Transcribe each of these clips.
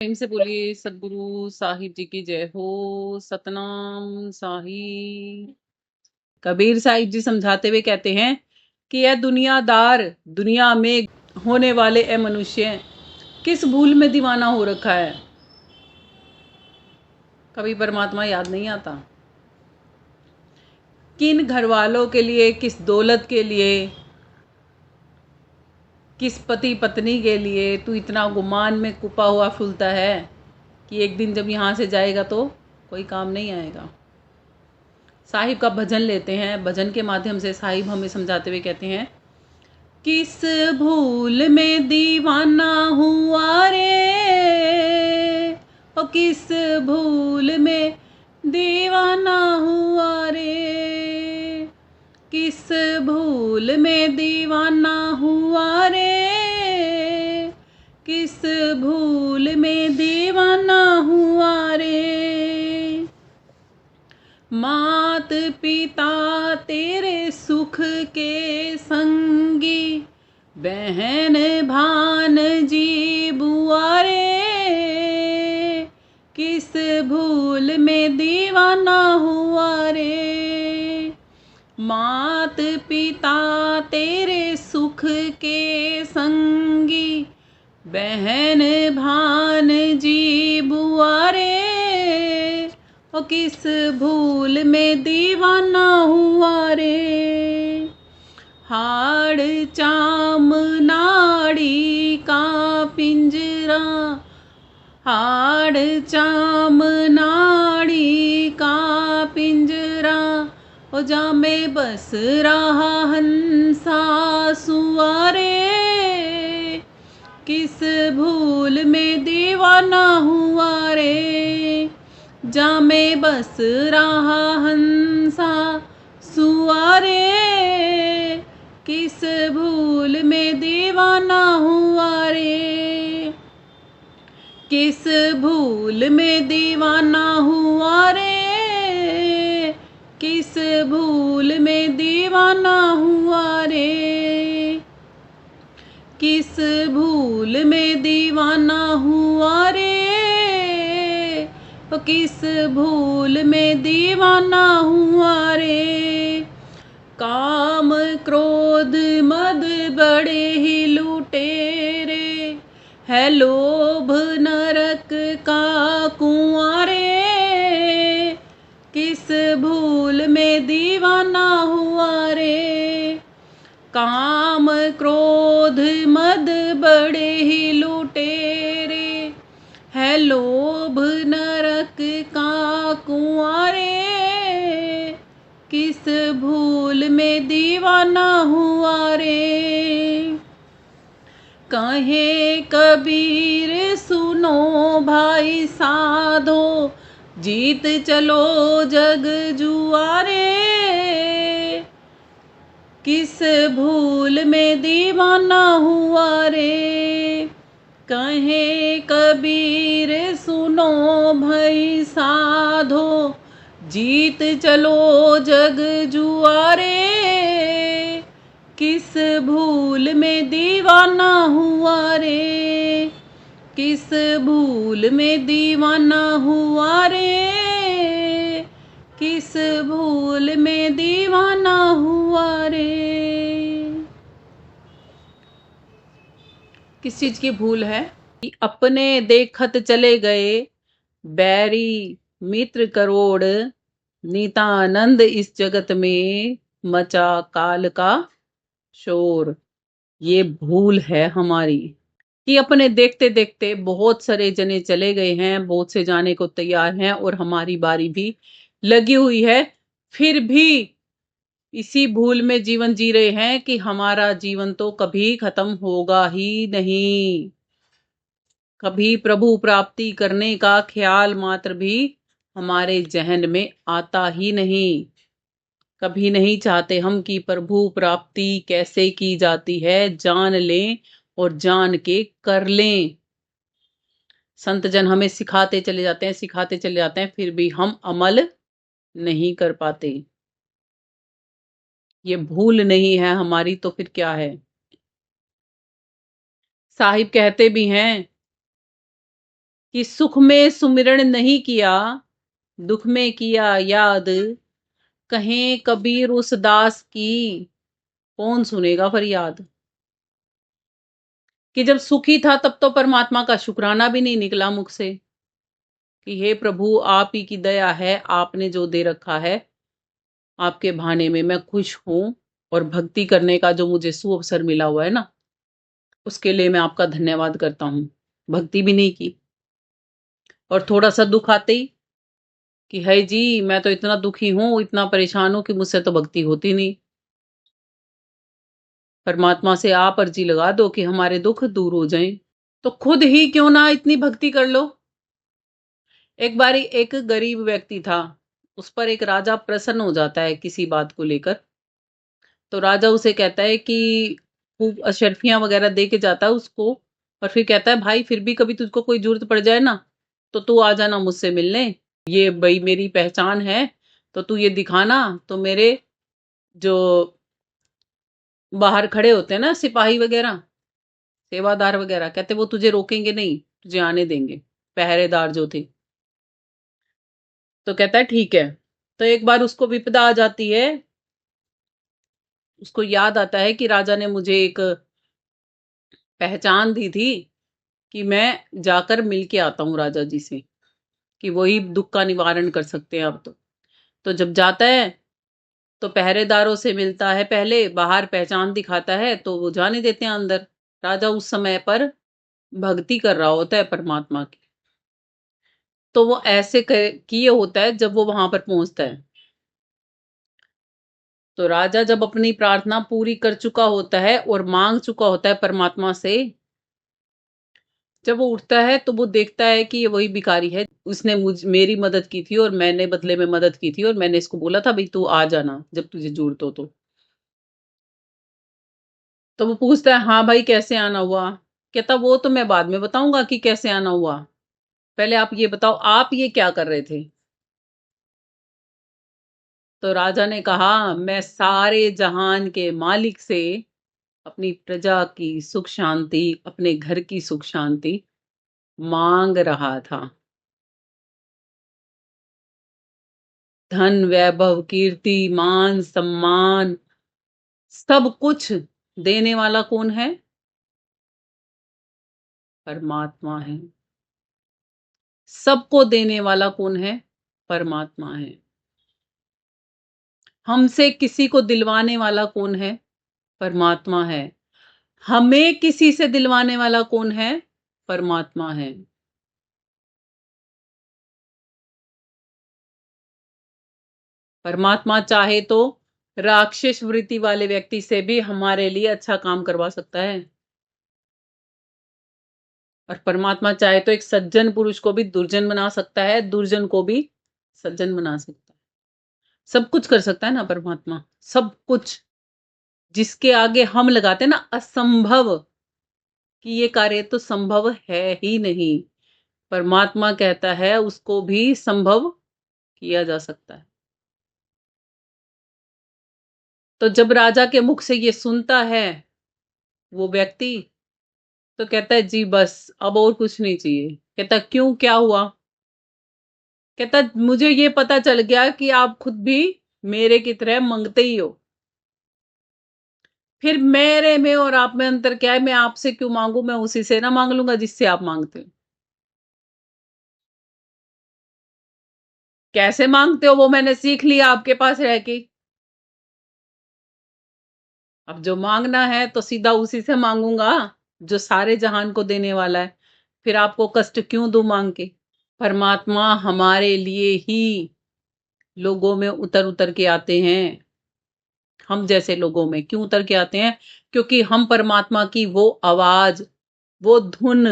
प्रेम से बोलिए सदगुरु साहिब जी की जय हो। सतनाम साहिब। कबीर साहिब जी समझाते हुए कहते हैं कि यह दुनियादार, दुनिया में होने वाले ए मनुष्य किस भूल में दीवाना हो रखा है। कभी परमात्मा याद नहीं आता। किन घर वालों के लिए, किस दौलत के लिए, किस पति पत्नी के लिए तू इतना गुमान में कुपा हुआ फूलता है कि एक दिन जब यहाँ से जाएगा तो कोई काम नहीं आएगा। साहिब का भजन लेते हैं। भजन के माध्यम से साहिब हमें समझाते हुए कहते हैं, किस भूल में दीवाना हुआ रे, ओ किस भूल में दीवाना हुआ रे, किस भूल में दीवाना हुआ रे, किस भूल में दीवाना हुआ रे। मात पिता तेरे सुख के संगी, बहन भान जी बुआ रे, किस भूल में दीवाना हुआ रे। मात पिता तेरे सुख के संगी, बहन भान जी बुआ रे, ओ किस भूल में दीवाना हुआ रे। हाड़ चाम नाड़ी का पिंजरा, हाड़ चाम नाड़ी का पिंजरा, ओ जा में बस रहा हंसा सुआरे, किस भूल में दीवाना हुआ रे। जा में बस रहा हंसा सुआरे, किस भूल में दीवाना हुआ रे। किस भूल में दीवाना हुआ रे, किस भूल में दीवाना हुआ रे, किस भूल में दीवाना हुआ रे, किस भूल में दीवाना हुआ रे। काम क्रोध मद बड़े ही लुटेरे, है लोभ नरक का कुआं रे, किस भूल में दीवाना हुआ रे। काम क्रोध मद बड़े ही लुटेरे, है लोभ नरक का कुआं रे, किस भूल में दीवाना हुआ रे। कहे कबीर सुनो भाई साधो, जीत चलो जग जुआरे, किस भूल में दीवाना हुआ रे। कहे कबीर सुनो भाई साधो, जीत चलो जग जुआरे, किस भूल में दीवाना हुआ रे, किस भूल में दीवाना हुआ रे, किस भूल में दीवाना हुआ रे। किस चीज की भूल है कि अपने देखत चले गए बैरी मित्र करोड़, नितानंद इस जगत में मचा काल का शोर। ये भूल है हमारी कि अपने देखते देखते बहुत सारे जने चले गए हैं, बहुत से जाने को तैयार हैं और हमारी बारी भी लगी हुई है, फिर भी इसी भूल में जीवन जी रहे हैं कि हमारा जीवन तो कभी खत्म होगा ही नहीं। कभी प्रभु प्राप्ति करने का ख्याल मात्र भी हमारे जहन में आता ही नहीं। कभी नहीं चाहते हम कि प्रभु प्राप्ति कैसे की जाती है जान लें और जान के कर लें। संत जन हमें सिखाते चले जाते हैं, सिखाते चले जाते हैं, फिर भी हम अमल नहीं कर पाते। ये भूल नहीं है हमारी तो फिर क्या है। साहिब कहते भी हैं कि सुख में सुमिरन नहीं किया, दुख में किया याद, कहें कबीर उस दास की, कौन सुनेगा फरियाद। कि जब सुखी था तब तो परमात्मा का शुक्राना भी नहीं निकला मुख से कि हे प्रभु आप ही की दया है, आपने जो दे रखा है, आपके भाने में मैं खुश हूं, और भक्ति करने का जो मुझे सुअवसर मिला हुआ है ना, उसके लिए मैं आपका धन्यवाद करता हूं। भक्ति भी नहीं की, और थोड़ा सा दुख आते ही कि है जी मैं तो इतना दुखी हूं, इतना परेशान हूं कि मुझसे तो भक्ति होती नहीं। परमात्मा से आप अर्जी लगा दो कि हमारे दुख दूर हो जाएं, तो खुद ही क्यों ना इतनी भक्ति कर लो। एक बारी एक गरीब व्यक्ति था, उस पर एक राजा प्रसन्न हो जाता है किसी बात को लेकर। तो राजा उसे कहता है कि खूब अशर्फियां वगैरह दे के जाता है उसको, और फिर कहता है भाई फिर भी कभी तुझको कोई जरूरत पड़ जाए ना, तो तू आ जाना मुझसे मिलने, ये भाई मेरी पहचान है, तो तू ये दिखाना। तो मेरे जो बाहर खड़े होते हैं ना सिपाही वगैरह, सेवादार वगैरह, कहते वो तुझे रोकेंगे नहीं, तुझे आने देंगे, पहरेदार जो थे। तो कहता है ठीक है। तो एक बार उसको विपदा आ जाती है, उसको याद आता है कि राजा ने मुझे एक पहचान दी थी, कि मैं जाकर मिल के आता हूँ राजा जी से, कि वही दुख का निवारण कर सकते हैं अब तो जब जाता है तो पहरेदारों से मिलता है, पहले बाहर पहचान दिखाता है तो वो जाने देते हैं अंदर। राजा उस समय पर भक्ति कर रहा होता है परमात्मा की, तो वो ऐसे किए होता है जब वो वहां पर पहुंचता है। तो राजा जब अपनी प्रार्थना पूरी कर चुका होता है और मांग चुका होता है परमात्मा से, जब वो उठता है तो वो देखता है कि ये वही भिखारी है, उसने मेरी मदद की थी और मैंने बदले में मदद की थी, और मैंने इसको बोला था भाई तू आ जाना जब तुझे जरूरत हो तो वो पूछता है हाँ भाई कैसे आना हुआ। कहता वो तो मैं बाद में बताऊंगा कि कैसे आना हुआ, पहले आप ये बताओ आप ये क्या कर रहे थे। तो राजा ने कहा मैं सारे जहान के मालिक से अपनी प्रजा की सुख शांति, अपने घर की सुख शांति मांग रहा था। धन वैभव कीर्ति मान सम्मान सब कुछ देने वाला कौन है? परमात्मा है। सबको देने वाला कौन है? परमात्मा है। हमसे किसी को दिलवाने वाला कौन है? परमात्मा है। हमें किसी से दिलवाने वाला कौन है? परमात्मा है। परमात्मा चाहे तो राक्षस वृत्ति वाले व्यक्ति से भी हमारे लिए अच्छा काम करवा सकता है, और परमात्मा चाहे तो एक सज्जन पुरुष को भी दुर्जन बना सकता है, दुर्जन को भी सज्जन बना सकता है। सब कुछ कर सकता है ना परमात्मा, सब कुछ। जिसके आगे हम लगाते हैं ना असंभव, कि ये कार्य तो संभव है ही नहीं, परमात्मा कहता है उसको भी संभव किया जा सकता है। तो जब राजा के मुख से ये सुनता है वो व्यक्ति, तो कहता है जी बस अब और कुछ नहीं चाहिए। कहता क्यों क्या हुआ? कहता मुझे ये पता चल गया कि आप खुद भी मेरे की तरह मांगते ही हो, फिर मेरे में और आप में अंतर क्या है? मैं आपसे क्यों मांगू, मैं उसी से ना मांग लूंगा जिससे आप मांगते हो। कैसे मांगते हो वो मैंने सीख लिया आपके पास रह के। अब जो मांगना है तो सीधा उसी से मांगूंगा जो सारे जहान को देने वाला है, फिर आपको कष्ट क्यों दूं मांग के। परमात्मा हमारे लिए ही लोगों में उतर उतर के आते हैं। हम जैसे लोगों में क्यों उतर के आते हैं? क्योंकि हम परमात्मा की वो आवाज, वो धुन,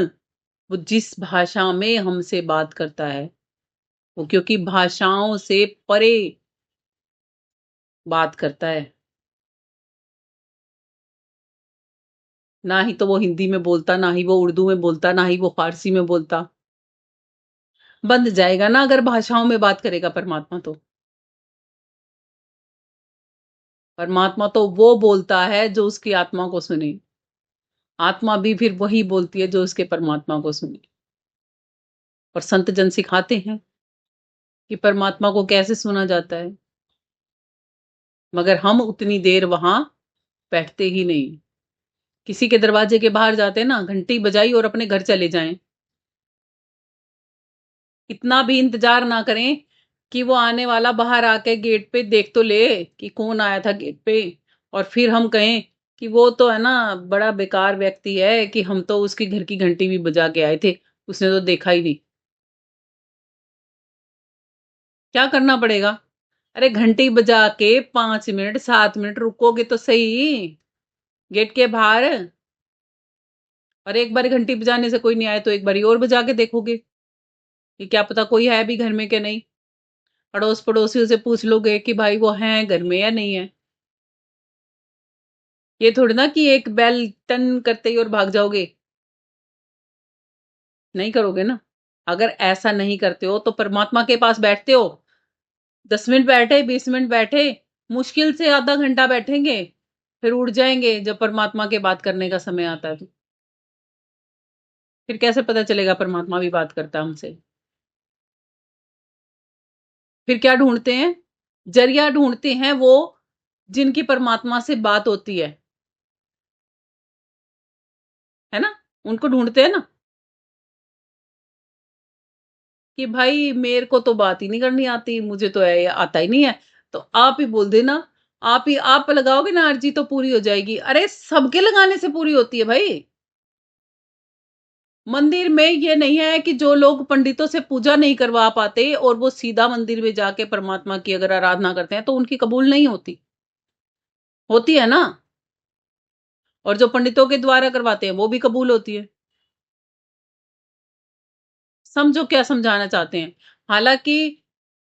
वो जिस भाषा में हमसे बात करता है, वो क्योंकि भाषाओं से परे बात करता है। ना ही तो वो हिंदी में बोलता, ना ही वो उर्दू में बोलता, ना ही वो फारसी में बोलता। बंद जाएगा ना अगर भाषाओं में बात करेगा परमात्मा तो। परमात्मा तो वो बोलता है जो उसकी आत्मा को सुने, आत्मा भी फिर वही बोलती है जो उसके परमात्मा को सुने। और संत जन सिखाते हैं कि परमात्मा को कैसे सुना जाता है, मगर हम उतनी देर वहां बैठते ही नहीं। किसी के दरवाजे के बाहर जाते हैं ना, घंटी बजाई और अपने घर चले जाएं। इतना भी इंतजार ना करें कि वो आने वाला बाहर आके गेट पे देख तो ले कि कौन आया था गेट पे, और फिर हम कहें कि वो तो है ना बड़ा बेकार व्यक्ति है, कि हम तो उसके घर की घंटी भी बजा के आए थे, उसने तो देखा ही नहीं। क्या करना पड़ेगा? अरे घंटी बजा के 5 मिनट 7 मिनट रुकोगे तो सही गेट के बाहर। और एक बार घंटी बजाने से कोई नहीं आए तो एक बारी और बजा के देखोगे कि क्या पता कोई है भी घर में कि नहीं। अड़ोस पड़ोसियों से पूछ लोगे कि भाई वो हैं घर में या नहीं है। ये थोड़ी ना कि एक बेल टन करते ही और भाग जाओगे, नहीं करोगे ना। अगर ऐसा नहीं करते हो तो परमात्मा के पास बैठते हो, 10 मिनट बैठे 20 मिनट बैठे, मुश्किल से आधा घंटा बैठेंगे, फिर उठ जाएंगे जब परमात्मा के बात करने का समय आता है तो। फिर कैसे पता चलेगा परमात्मा भी बात करता है हमसे? फिर क्या ढूंढते हैं? जरिया ढूंढते हैं, वो जिनकी परमात्मा से बात होती है ना, उनको ढूंढते हैं ना, कि भाई मेरे को तो बात ही नहीं करनी आती, मुझे तो आता ही नहीं है, तो आप ही बोल देना। आप लगाओगे ना अर्जी तो पूरी हो जाएगी। अरे सबके लगाने से पूरी होती है भाई। मंदिर में ये नहीं है कि जो लोग पंडितों से पूजा नहीं करवा पाते और वो सीधा मंदिर में जाके परमात्मा की अगर आराधना करते हैं तो उनकी कबूल नहीं होती, होती है ना। और जो पंडितों के द्वारा करवाते हैं वो भी कबूल होती है। समझो क्या समझाना चाहते हैं। हालांकि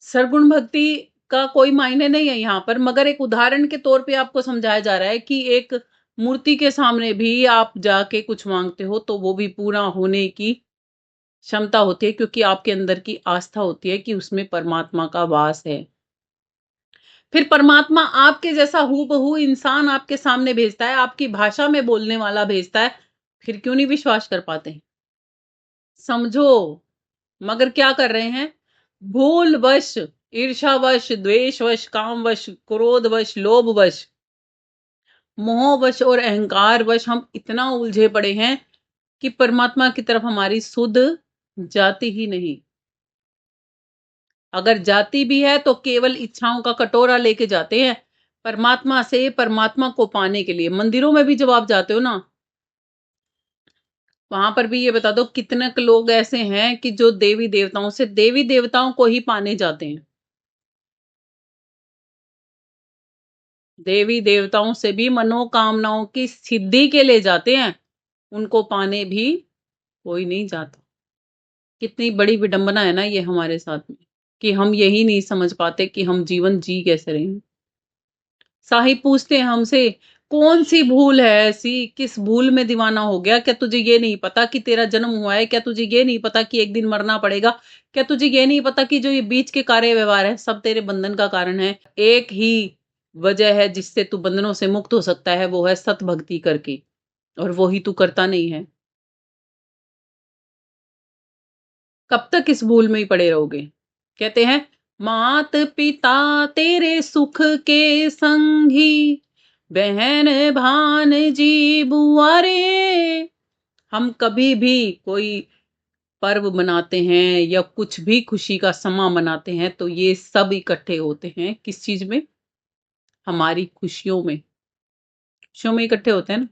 सरगुण भक्ति का कोई मायने नहीं है यहाँ पर, मगर एक उदाहरण के तौर पे आपको समझाया जा रहा है कि एक मूर्ति के सामने भी आप जाके कुछ मांगते हो तो वो भी पूरा होने की क्षमता होती है, क्योंकि आपके अंदर की आस्था होती है कि उसमें परमात्मा का वास है। फिर परमात्मा आपके जैसा हूबहू इंसान आपके सामने भेजता है, आपकी भाषा में बोलने वाला भेजता है, फिर क्यों नहीं विश्वास कर पाते हैं? समझो। मगर क्या कर रहे हैं? भूलवश, ईर्ष्यावश, द्वेषवश, कामवश, क्रोधवश, लोभवश, मोहवश और अहंकारवश हम इतना उलझे पड़े हैं कि परमात्मा की तरफ हमारी सुध जाती ही नहीं। अगर जाती भी है तो केवल इच्छाओं का कटोरा लेके जाते हैं परमात्मा से, परमात्मा को पाने के लिए। मंदिरों में भी जब आप जाते हो ना, वहां पर भी ये बता दो कितने लोग ऐसे हैं कि जो देवी देवताओं से, देवी देवताओं को ही पाने जाते हैं। देवी देवताओं से भी मनोकामनाओं की सिद्धि के लिए जाते हैं, उनको पाने भी कोई नहीं जाता। कितनी बड़ी विडंबना है ना ये हमारे साथ में, कि हम यही नहीं समझ पाते कि हम जीवन जी कैसे रहे हैं। साहिब पूछते हैं हमसे, कौन सी भूल है ऐसी, किस भूल में दीवाना हो गया? क्या तुझे ये नहीं पता कि तेरा जन्म हुआ है? क्या तुझे ये नहीं पता कि एक दिन मरना पड़ेगा? क्या तुझे ये नहीं पता कि जो ये बीच के कार्य व्यवहार है सब तेरे बंधन का कारण है? एक ही वजह है जिससे तू बंधनों से मुक्त हो सकता है, वो है सत भक्ति करके, और वो ही तू करता नहीं है। कब तक इस भूल में ही पड़े रहोगे? कहते हैं, मात पिता तेरे सुख के संगी, बहन भांजी बुआ रे। हम कभी भी कोई पर्व मनाते हैं या कुछ भी खुशी का समा मनाते हैं तो ये सब इकट्ठे होते हैं किस चीज में? हमारी खुशियों में। खुशियों में इकट्ठे होते हैं ना।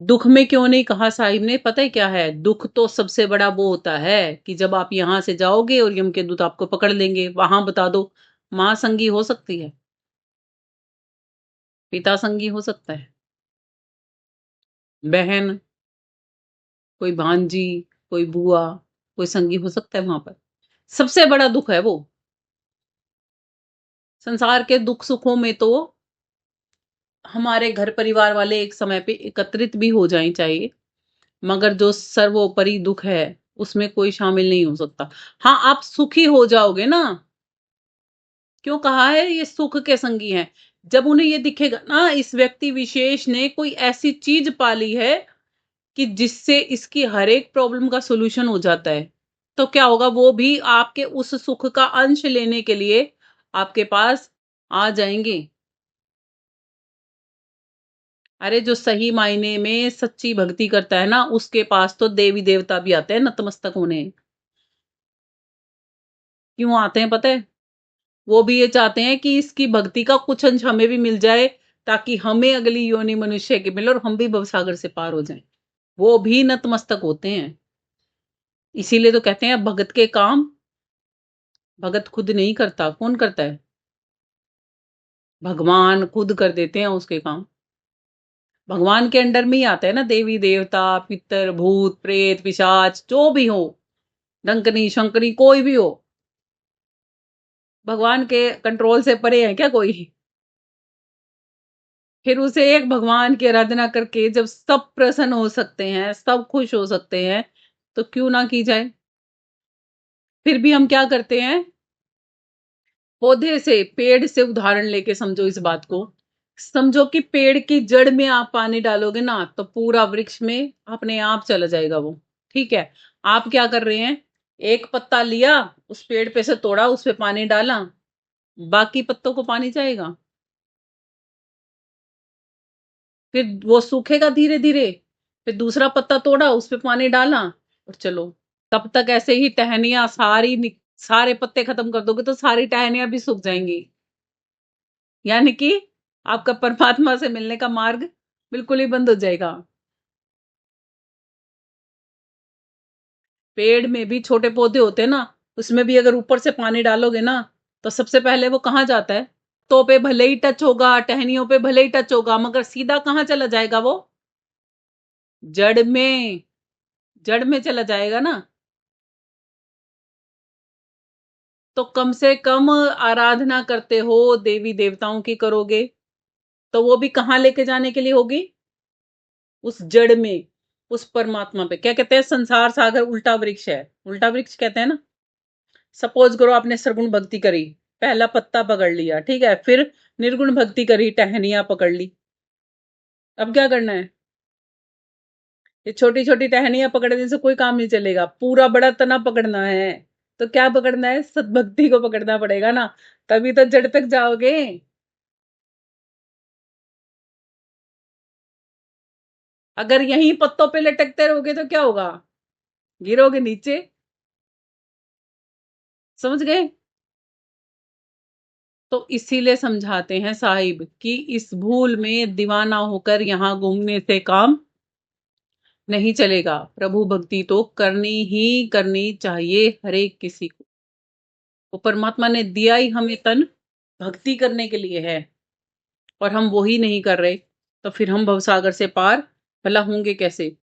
दुख में क्यों नहीं कहा साहिब ने? पता है क्या है? दुख तो सबसे बड़ा वो होता है कि जब आप यहां से जाओगे और यम के दूत आपको पकड़ लेंगे। वहां बता दो, मां संगी हो सकती है, पिता संगी हो सकता है, बहन, कोई भांजी, कोई बुआ, कोई संगी हो सकता है वहां पर। सबसे बड़ा दुख है वो। संसार के दुख सुखों में तो हमारे घर परिवार वाले एक समय पे एकत्रित भी हो जाए चाहिए, मगर जो सर्वोपरि दुख है उसमें कोई शामिल नहीं हो सकता। हाँ, आप सुखी हो जाओगे ना। क्यों कहा है ये सुख के संगी हैं? जब उन्हें ये दिखेगा ना इस व्यक्ति विशेष ने कोई ऐसी चीज पाली है कि जिससे इसकी हर एक प्रॉब्लम का सॉल्यूशन हो जाता है, तो क्या होगा, वो भी आपके उस सुख का अंश लेने के लिए आपके पास आ जाएंगे। अरे जो सही मायने में सच्ची भक्ति करता है ना, उसके पास तो देवी देवता भी आते हैं नतमस्तक होने। क्यों आते हैं पता है? वो भी ये चाहते हैं कि इसकी भक्ति का कुछ अंश हमें भी मिल जाए, ताकि हमें अगली योनि मनुष्य की मिले और हम भी भवसागर से पार हो जाएं। वो भी नतमस्तक होते हैं। इसीलिए तो कहते हैं भगत के काम भगत खुद नहीं करता, कौन करता है? भगवान खुद कर देते हैं उसके काम। भगवान के अंडर में ही आता है ना, देवी देवता, पितर, भूत, प्रेत, पिशाच, जो भी हो, डंकनी शंकरी, कोई भी हो, भगवान के कंट्रोल से परे है क्या कोई? फिर उसे एक भगवान की आराधना करके जब सब प्रसन्न हो सकते हैं, सब खुश हो सकते हैं, तो क्यों ना की जाए? फिर भी हम क्या करते हैं? पौधे से, पेड़ से उदाहरण लेके समझो इस बात को। समझो कि पेड़ की जड़ में आप पानी डालोगे ना, तो पूरा वृक्ष में अपने आप चला जाएगा वो। ठीक है। आप क्या कर रहे हैं? एक पत्ता लिया, उस पेड़ पे से तोड़ा, उस पे पानी डाला, बाकी पत्तों को पानी जाएगा? फिर वो सूखेगा धीरे धीरे। फिर दूसरा पत्ता तोड़ा, उस पे पानी डाला, और चलो। तब तक ऐसे ही टहनियां सारे पत्ते खत्म कर दोगे तो सारी टहनियां भी सूख जाएंगी। यानी कि आपका परमात्मा से मिलने का मार्ग बिल्कुल ही बंद हो जाएगा। पेड़ में भी छोटे पौधे होते हैं ना, उसमें भी अगर ऊपर से पानी डालोगे ना, तो सबसे पहले वो कहाँ जाता है? तो पे भले ही टच होगा, टहनियों पे भले ही टच होगा, मगर सीधा कहाँ चला जाएगा वो? जड़ में। जड़ में चला जाएगा ना। तो कम से कम आराधना करते हो, देवी देवताओं की करोगे, तो वो भी कहाँ लेके जाने के लिए होगी? उस जड़ में, उस परमात्मा पे। क्या कहते हैं? संसार सागर उल्टा वृक्ष है। उल्टा वृक्ष कहते हैं ना। सपोज करो आपने सरगुण भक्ति करी, पहला पत्ता पकड़ लिया, ठीक है, फिर निर्गुण भक्ति करी, टहनियां पकड़ ली। अब क्या करना है? ये छोटी छोटी टहनियां पकड़ने से कोई काम नहीं चलेगा, पूरा बड़ा तना पकड़ना है। तो क्या पकड़ना है? सद्भक्ति को पकड़ना पड़ेगा ना, तभी तो जड़ तक जाओगे। अगर यहीं पत्तों पे लटकते रहोगे तो क्या होगा? गिरोगे नीचे। समझ गए? तो इसीलिए समझाते हैं साहिब कि इस भूल में दीवाना होकर यहां घूमने से काम नहीं चलेगा। प्रभु भक्ति तो करनी ही करनी चाहिए हर एक किसी को। वो परमात्मा ने दिया ही हमें तन भक्ति करने के लिए है, और हम वो ही नहीं कर रहे, तो फिर हम भवसागर से पार भला होंगे कैसे?